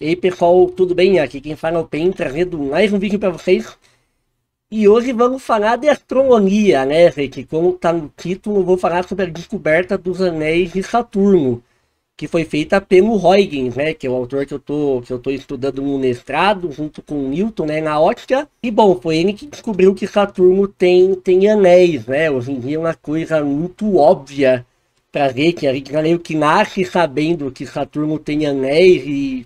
E aí pessoal, tudo bem? Aqui quem fala é o Pen, trazendo mais um vídeo para vocês. E hoje vamos falar de astronomia, né, gente? Como tá no título, eu vou falar sobre a descoberta dos anéis de Saturno, que foi feita pelo Huygens, né, que é o autor que eu tô estudando no mestrado, junto com o Newton, né, na ótica. E bom, foi ele que descobriu que Saturno tem anéis, né? Hoje em dia é uma coisa muito óbvia pra ver que a gente já meio que nasce sabendo que Saturno tem anéis e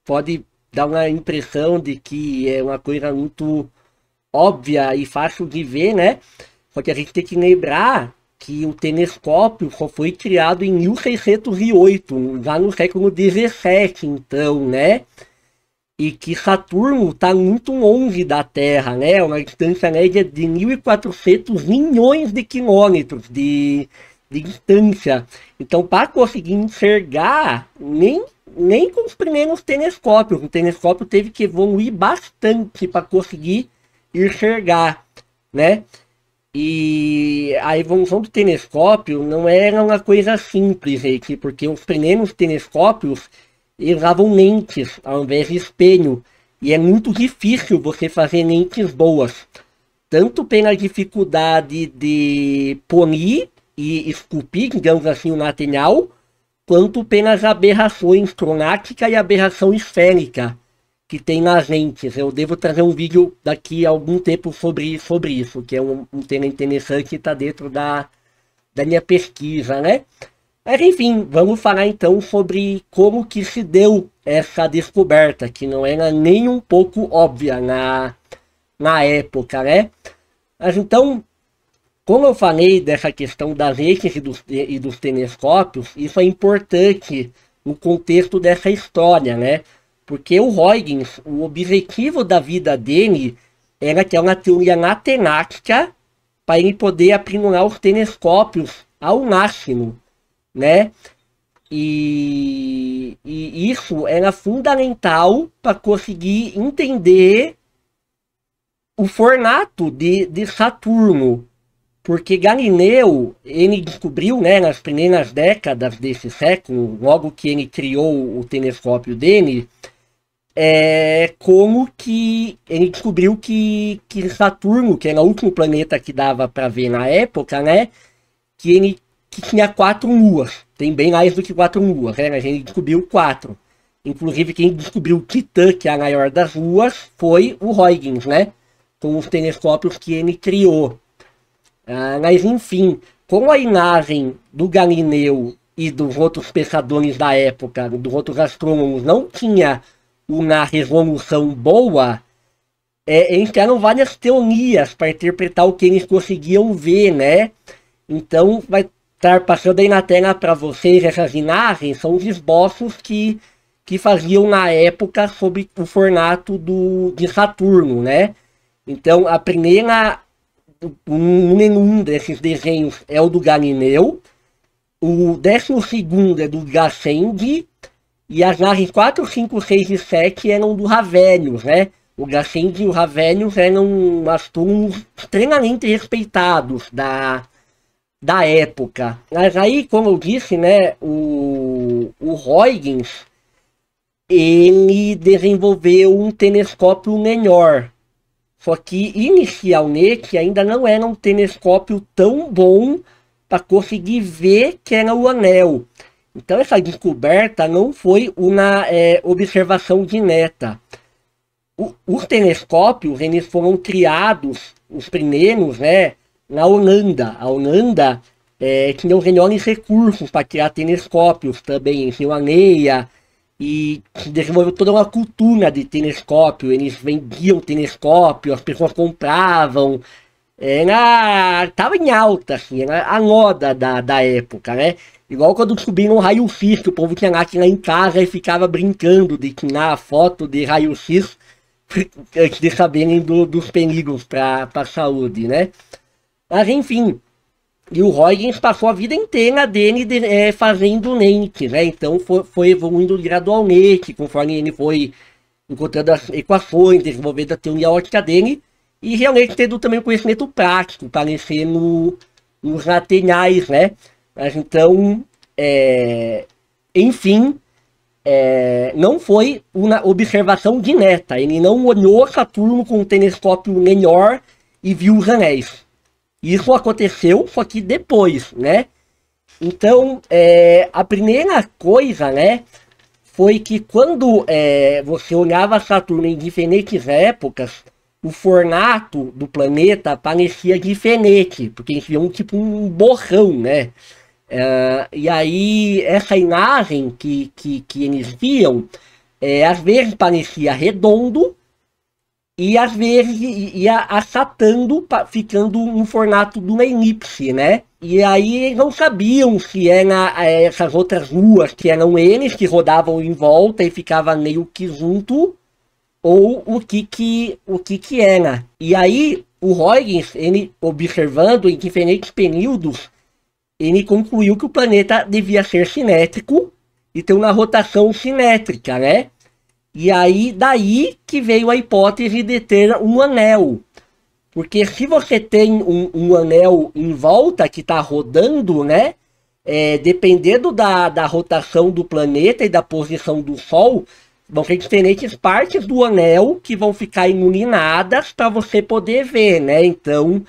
pode dar uma impressão de que é uma coisa muito óbvia e fácil de ver, né? Só que a gente tem que lembrar que o telescópio só foi criado em 1608, já no século 17, então, né? E que Saturno está muito longe da Terra, né? Uma distância média de 1.400 milhões de quilômetros de distância. Então, para conseguir enxergar, nem com os primeiros telescópios, o telescópio teve que evoluir bastante para conseguir enxergar, né? E a evolução do telescópio não era uma coisa simples, gente, porque os primeiros telescópios usavam lentes ao invés de espelho. E é muito difícil você fazer lentes boas, tanto pela dificuldade de polir e esculpir, digamos assim, o material, quanto pelas aberrações cromática e aberração esférica que tem nas lentes. Eu devo trazer um vídeo daqui a algum tempo sobre isso, que é um tema interessante que está dentro da minha pesquisa, né? Mas enfim, vamos falar então sobre como que se deu essa descoberta, que não era nem um pouco óbvia na época, né? Mas então, como eu falei dessa questão das lentes e dos telescópios, isso é importante no contexto dessa história, né? Porque o Huygens, o objetivo da vida dele era ter uma teoria matemática para ele poder aprimorar os telescópios ao máximo, né? E isso era fundamental para conseguir entender o formato de Saturno, porque Galileu, ele descobriu, né, nas primeiras décadas desse século, logo que ele criou o telescópio dele, como que ele descobriu que Saturno, que era o último planeta que dava para ver na época, né, que tinha 4 luas, tem bem mais do que 4 luas, né, mas ele descobriu 4. Inclusive quem descobriu Titã, que é a maior das luas, foi o Huygens, né, com os telescópios que ele criou. Mas enfim, com a imagem do Galileu e dos outros pensadores da época, dos outros astrônomos, não tinha uma resolução boa, eles criaram várias teorias para interpretar o que eles conseguiam ver, né? Então vai estar passando aí na tela para vocês essas imagens, são os esboços que faziam na época sobre o formato de Saturno, né? Então a primeira nenhum desses desenhos é o do Galileu, o 12º é do Gassendi, e as imagens 4, 5, 6 e 7 eram do Ravelius, né? O Gassendi e o Ravelius eram astrônomos extremamente respeitados da época. Mas aí, como eu disse, né, o Huygens, ele desenvolveu um telescópio melhor. Só que inicialmente ainda não era um telescópio tão bom para conseguir ver que era o anel. Então essa descoberta não foi uma observação direta. Os telescópios eles foram criados, os primeiros, né, na Holanda. A Holanda tinha os melhores recursos para criar telescópios também, tinha a Leia, e desenvolveu toda uma cultura de telescópio. Eles vendiam telescópio, as pessoas compravam, tava em alta, assim, era a moda da época, né? Igual quando descobriram o raio-x, que o povo tinha lá em casa e ficava brincando de tirar foto de raio-x antes de saberem dos perigos para a saúde, né? Mas enfim, e o Huygens passou a vida inteira dele fazendo lentes, né? Então foi evoluindo gradualmente, conforme ele foi encontrando as equações, desenvolvendo a teoria ótica dele, e realmente tendo também o conhecimento prático, aparecer nos materiais, né? Mas então, enfim, não foi uma observação direta. Ele não olhou Saturno com um telescópio menor e viu os anéis. Isso aconteceu, só que depois, né? Então, a primeira coisa, né, foi que quando você olhava Saturno em diferentes épocas, o formato do planeta parecia diferente, porque eles viam tipo um borrão, né? E aí, essa imagem que eles viam, às vezes parecia redondo, e às vezes ia achatando, ficando no formato de uma elipse, né? E aí eles não sabiam se eram essas outras luas que eram eles que rodavam em volta e ficava meio que junto, ou o que era. E aí o Huygens, ele observando em diferentes períodos, ele concluiu que o planeta devia ser simétrico e ter uma rotação simétrica, né? E aí, daí que veio a hipótese de ter um anel. Porque se você tem um anel em volta que está rodando, né? Dependendo da rotação do planeta e da posição do Sol, vão ter diferentes partes do anel que vão ficar iluminadas para você poder ver, né? Então,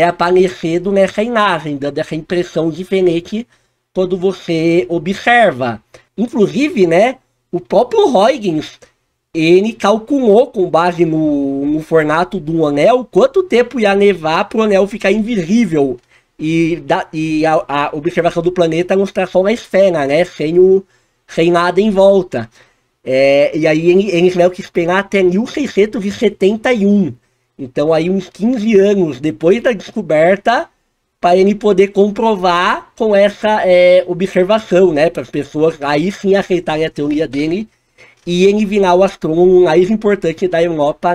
aparecido nessa imagem, dando essa impressão diferente quando você observa. Inclusive, né? O próprio Huygens, ele calculou com base no formato do anel quanto tempo ia levar para o anel ficar invisível e a observação do planeta mostrar só uma esfera, né? Sem nada em volta. E aí eles tiveram que esperar até 1671. Então aí uns 15 anos depois da descoberta, para ele poder comprovar com essa observação, né? Para as pessoas aí sim aceitarem a teoria dele e ele virar o astrônomo mais importante da Europa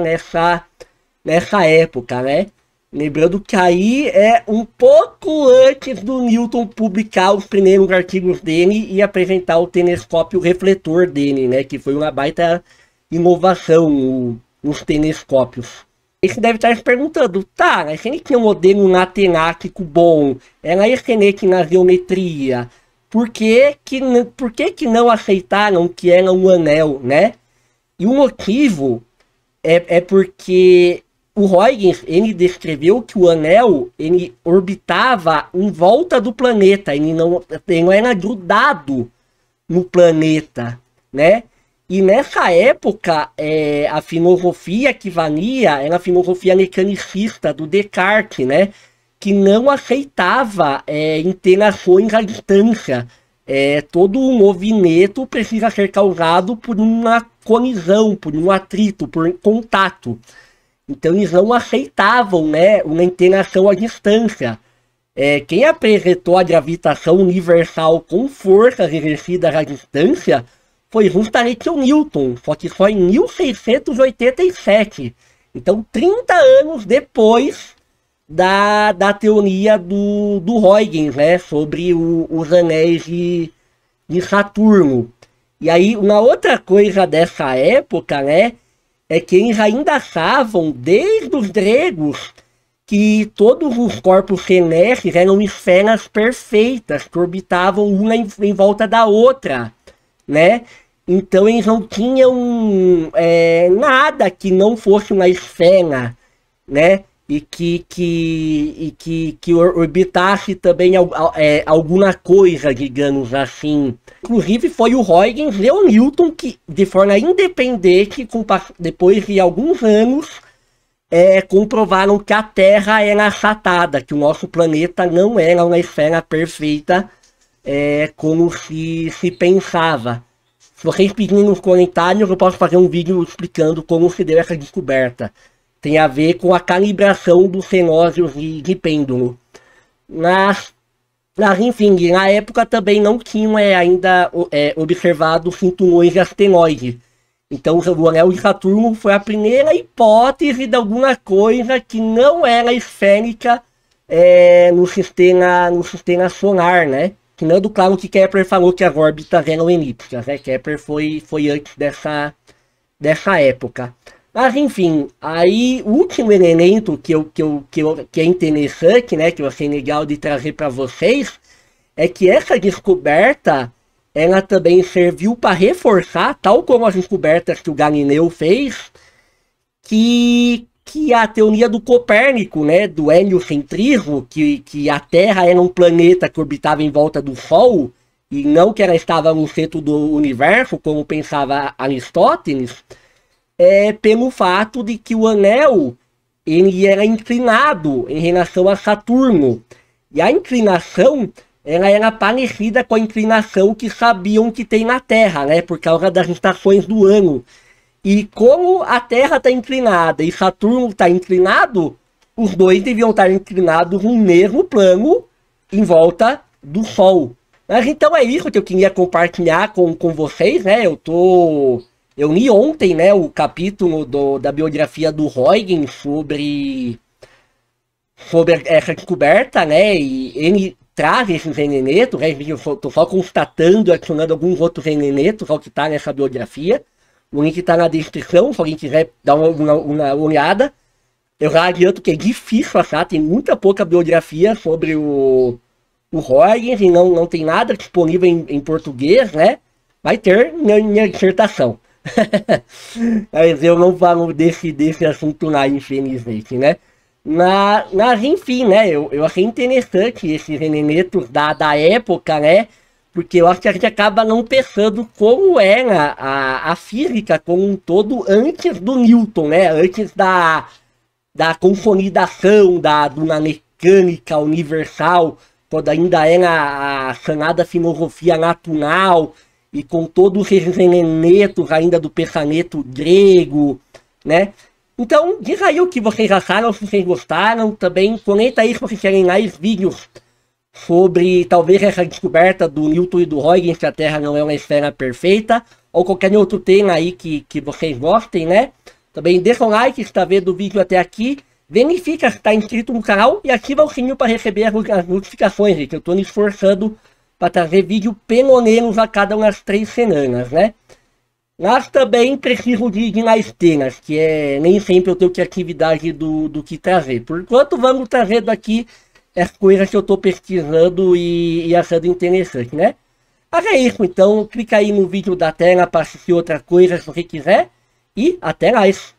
nessa época, né? Lembrando que aí um pouco antes do Newton publicar os primeiros artigos dele e apresentar o telescópio refletor dele, né? Que foi uma baita inovação nos telescópios. Você deve estar se perguntando, tá, mas se ele tinha um modelo matemático bom, era excelente na geometria, por que não aceitaram que era um anel, né? E o motivo é porque o Huygens, ele descreveu que o anel, ele orbitava em volta do planeta, ele não era grudado no planeta, né? E nessa época, a filosofia que valia era a filosofia mecanicista do Descartes, né? Que não aceitava interações à distância. Todo o movimento precisa ser causado por uma colisão, por um atrito, por contato. Então eles não aceitavam, né, uma interação à distância. Quem apresentou a gravitação universal com forças exercidas à distância foi justamente o Newton, só que só em 1687. Então 30 anos depois da teoria do Huygens, né, sobre os anéis de Saturno. E aí uma outra coisa dessa época, né, é que eles ainda achavam, desde os gregos, que todos os corpos celestes eram esferas perfeitas, que orbitavam uma em volta da outra, né? Então eles não tinham nada que não fosse uma esfera, né? E que orbitasse também alguma coisa, digamos assim. Inclusive foi o Huygens e o Newton que, de forma independente, depois de alguns anos, comprovaram que a Terra era achatada, que o nosso planeta não era uma esfera perfeita, como se pensava. Se vocês pedirem nos comentários, eu posso fazer um vídeo explicando como se deu essa descoberta. Tem a ver com a calibração dos relógios de pêndulo. Mas enfim, na época também não tinham ainda observado cinturões de asteroides. Então o anel de Saturno foi a primeira hipótese de alguma coisa que não era esférica no sistema solar, né? Tirando claro que Kepler falou que as órbitas eram elípticas, né? Kepler foi antes dessa época. Mas enfim, aí o último elemento que é interessante, né, que eu achei legal de trazer para vocês, é que essa descoberta ela também serviu para reforçar, tal como as descobertas que o Galileu fez, que a teoria do Copérnico, né, do heliocentrismo, que a Terra era um planeta que orbitava em volta do Sol, e não que ela estava no centro do universo, como pensava Aristóteles, pelo fato de que o anel ele era inclinado em relação a Saturno. E a inclinação ela era parecida com a inclinação que sabiam que tem na Terra, né, por causa das estações do ano. E como a Terra está inclinada e Saturno está inclinado, os dois deviam estar inclinados no mesmo plano em volta do Sol. Mas então é isso que eu queria compartilhar com vocês, né? Eu li ontem, né, o capítulo da biografia do Huygens sobre essa descoberta, né? E ele traz esses elementos, né? Eu estou só constatando, adicionando alguns outros elementos ao que está nessa biografia. O link está na descrição, se alguém quiser dar uma olhada. Eu já adianto que é difícil achar, tem muita pouca biografia sobre o Huygens e não tem nada disponível em português, né? Vai ter minha dissertação. Mas eu não falo desse assunto lá, infelizmente, né? Mas enfim, né? Eu achei interessante esses elementos da época, né? Porque eu acho que a gente acaba não pensando como era a física como um todo antes do Newton, né? Antes da consolidação da mecânica universal, quando ainda era a chamada filosofia natural, e com todos esses elementos ainda do pensamento grego, né? Então, diz aí o que vocês acharam, se vocês gostaram. Também comenta aí se vocês querem mais vídeos sobre talvez essa descoberta do Newton e do Huygens, que a Terra não é uma esfera perfeita, ou qualquer outro tema aí que vocês gostem, né? Também deixa um like se está vendo o vídeo até aqui, verifica se está inscrito no canal e ativa o sininho para receber as notificações, gente. Eu estou me esforçando para trazer vídeo pelo menos a cada umas 3 semanas, né? Mas também preciso de mais temas, que nem sempre eu tenho criatividade do que trazer. Por enquanto, vamos trazendo aqui as coisas que eu estou pesquisando e achando interessante, né? Mas é isso, então clica aí no vídeo da tela para assistir outra coisa se você quiser. E até mais!